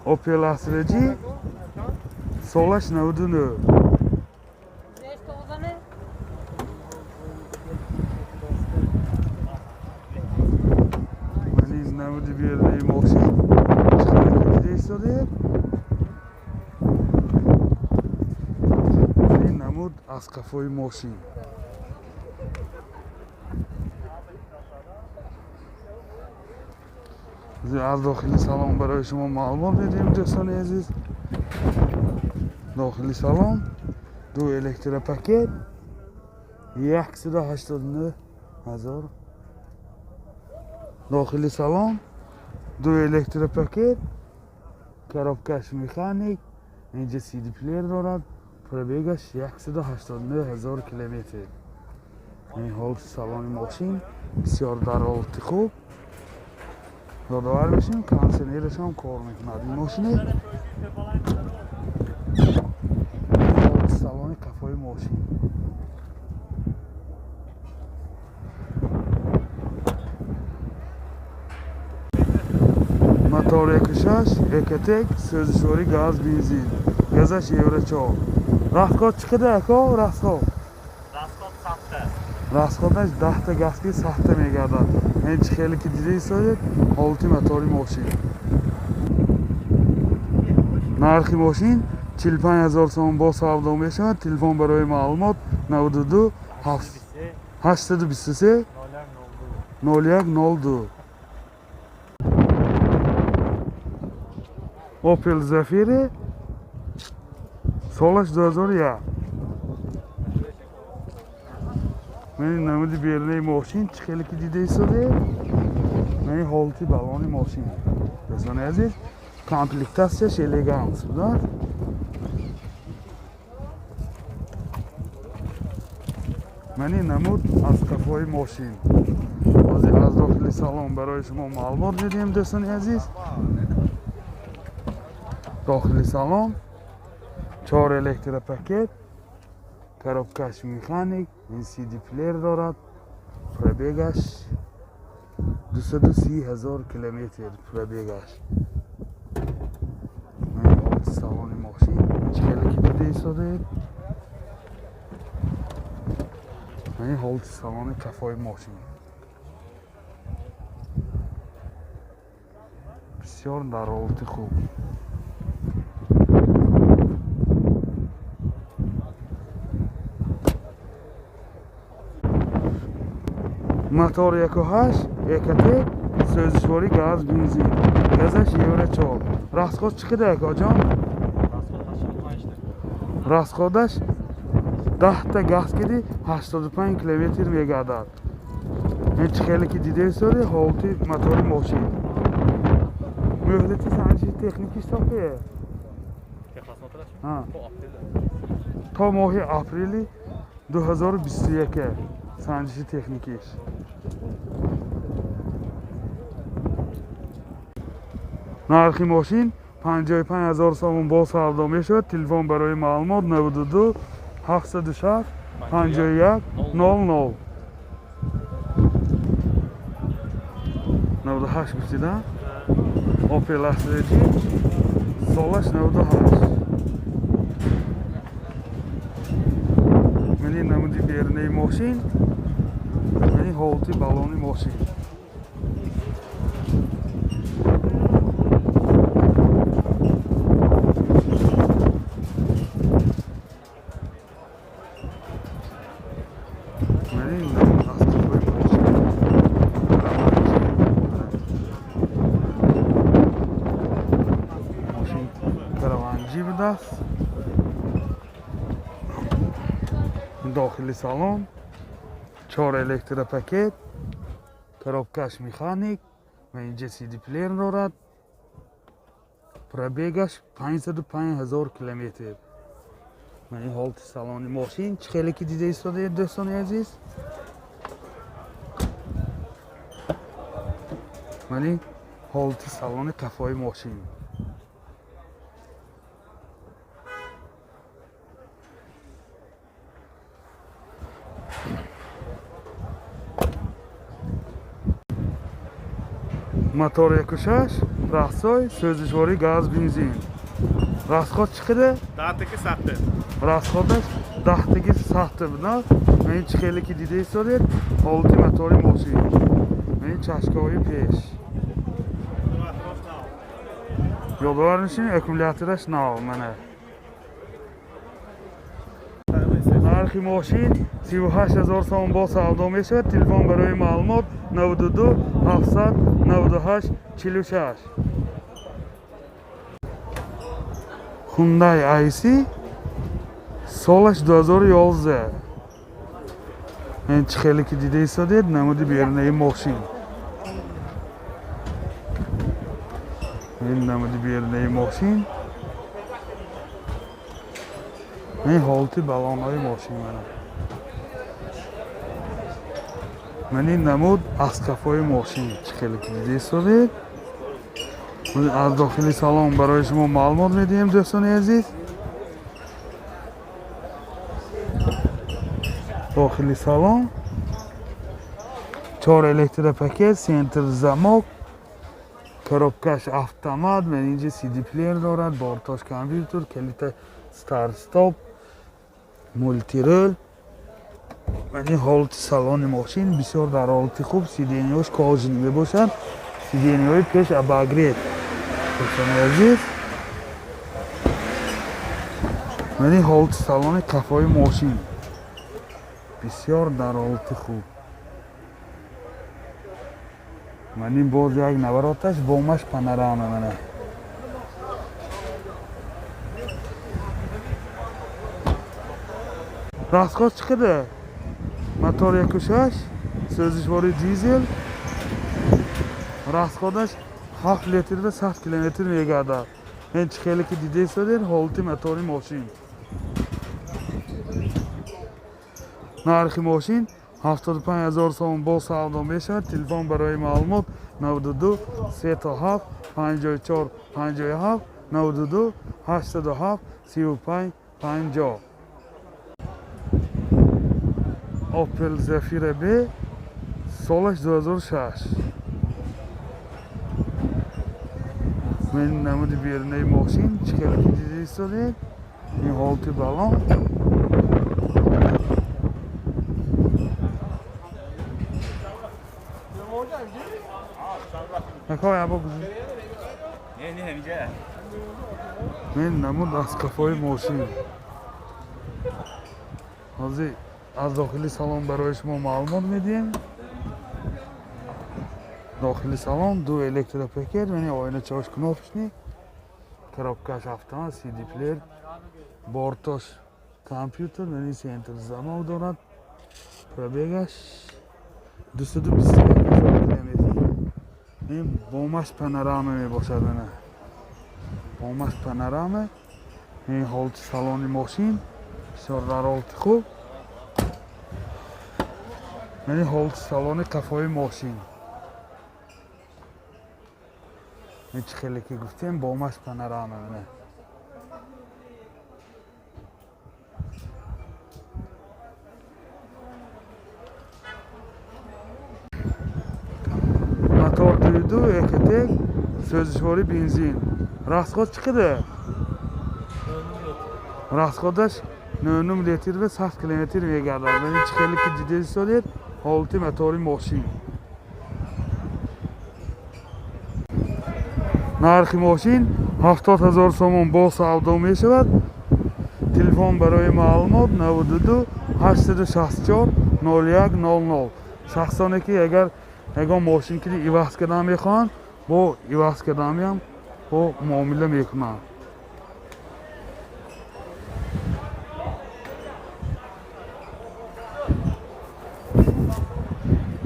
Opel Astra-G Solash 99. Mani namudi berdiği moşin. Çıkarıp istedi. Mani namud az kafayı moşin. از داخلی سلام برای شما معلومات بدیم دوستان عزیز. داخلی سلام دو الکترا پاکت 189,000. داخلی سلام دو الکترا پاکت коробкаш механик اینجا سی دی پلیر دارد پربیگش 189,000 کیلومتر. این حالت سالن ماشین بسیار در حالت خوب. یادآور بشیم کانسنرش هم کار میکند. این ماشین سالن کفای ماشین موتور 1.6 اکتک سوزشوری گاز بنزین گازش یورو 4. راسخود چقدر اکا راسخود ساخته راسخودش 10 تا گازکی ساخته میگردد. این خیلی که دیده ایستاید حالتی موتوری ماشین. نرخی ماشین 45,000 تومان با سودا میشود. تلفن برای معلومات 92 823 0102. Opel Zafira Solash 2001. من نمودی بیرونی ماشین خیلی که دیده ایستاده. من حالتی بالانی ماشین دوستان عزیز کامپلیکتاسیش الیگانس بود. من نمود از کفای ماشین از داخلی سالن برای شما معلومات میدیم دوستان عزیز. داخلی سالن 4 الکترا پاکت коробкаш механик این سی دی پلیر دارد پربیگش 230,000 کیلومتر پربیگش. من حالت سالن ماشین خیلی که دیده ایستاده. من حالت سالن کفای ماشین بسیار در حالت خوب. موتور 1.8 اکتک سوزشواری گاز بنزین گازش یورو 4. راسخود چقدر اکا جان؟ راسخودش 10 تا گاز کدی 85 کیلومتر میگردد. این خیلی که دیده ایستاده حالتی موتور ماشین. مهلتی سنجش تکنیکیش تا که تا ماه اپریل 2021 سنجش تکنیکیش. نرخی ماشین 55,000 تومان با سودا میشود. تلفن برای معلومات 92 706 51 00. 98 گفتیدم. Opel Astra-G Solash 98. من نمودی بیرونی ماشین من حالتی بالانی ماشین داخلی سالن 4 الکترا پاکت коробкаш механик و اینجا سی دی پلیر دارد پربیگش 505,000 کیلومتر. من این حالت سالن ماشین خیلی که دیده ایستاده دوستان عزیز. من این حالت سالن کفای ماشین موتور 1.6 Rastoy, sözleşmeli gaz benzin. Rasxod chiqdi? Dağıtıkı sattı. Rasxodda 10 sattı buna. Men chiqaylik didey so'raydi. 6 motorli mashina. Men chashkoyi pesh. Yo'llarning akkumulyatori shnov mana. Narxi mashin 38000 so'm bo'lsa savdo meshadi. Telefon baroy ma'lumot 92 798 46. Hyundai IC Solash 2011. Men chiqaylik didey so'raydi. Namudi bernay mashin. Men namudi bernay mashin. Men holti balonli mashin mana. Mening namud askafoy mashin chiqaylik didey so'raydi. از داخلی سالن برای شما معلومات میدیم دوستان عزیز. داخلی سالن 4 الکتریک پاکت، سنتر زمک، коробкаш автомат، من اینجا سی دی پلیر دارد، بارتاش کامپیوتر، کلیت استارت استاپ، مولتی رول. من این حالت سالن ماشین بسیار در حالت خوب، سیدینیاش کاژنی باشد، سیدینیای پیش اباگرید. دوستان عزیز من این حالت سالن کفای ماشین بسیار در حالت خوب. من این باز یک نوراتش بومش پانوراما منه. راستخواد چقدر؟ موتور 1.6 سوزشواری دیزل. راستخوادش 7 لیتر و 100 کیلومتر میگرده. این خیلی که دیده شده حالت موتور ماشین. نرخ ماشین 75000 سوم با سودا میشه. تلفن برای معلومات 92 37 54 57 92 87 35 50. Opel Zafira B سالش 2006. من نمود بیرونی ماشین چیکار دیدی استاد؟ این حالت بالون. نکای ابا گذاشت. نه همینجا. من نمود از کفای ماشین. حاضر از داخلی سالن برای شما معلومات میدیم. داخلی سالن 2 الکتریک پاکت، یعنی آینه چارج کنافشنی، коробкаш автомат، سی دی پلیر، بارتاش کامپیوتر، یعنی سنتر زمک دارد. پرابیگش 220 کیلومتر. این بومش پانوراما میباشد نه. بومش پانوراما. این حالت سالن ماشین بسیار در حالت خوب. یعنی حالت سالن کفای ماشین. این خیلی که گفتیم بومش پانوراما نه. موتور دویدو اکتک سوزشواری بنزین. راستخواد چقدر؟ راستخوادش 9 لیتر و 100 کیلومتر میگردد. یعنی خیلی که دیده استاد حالت موتور ماشین. نرخ ماشین 70000 سوم با سودا می شود. تلفن برای معلومات 92 864 0100. شخصانی که اگر ماشین که ایواز کردن میخوان با ایواز کردن هم با معامله میکنن.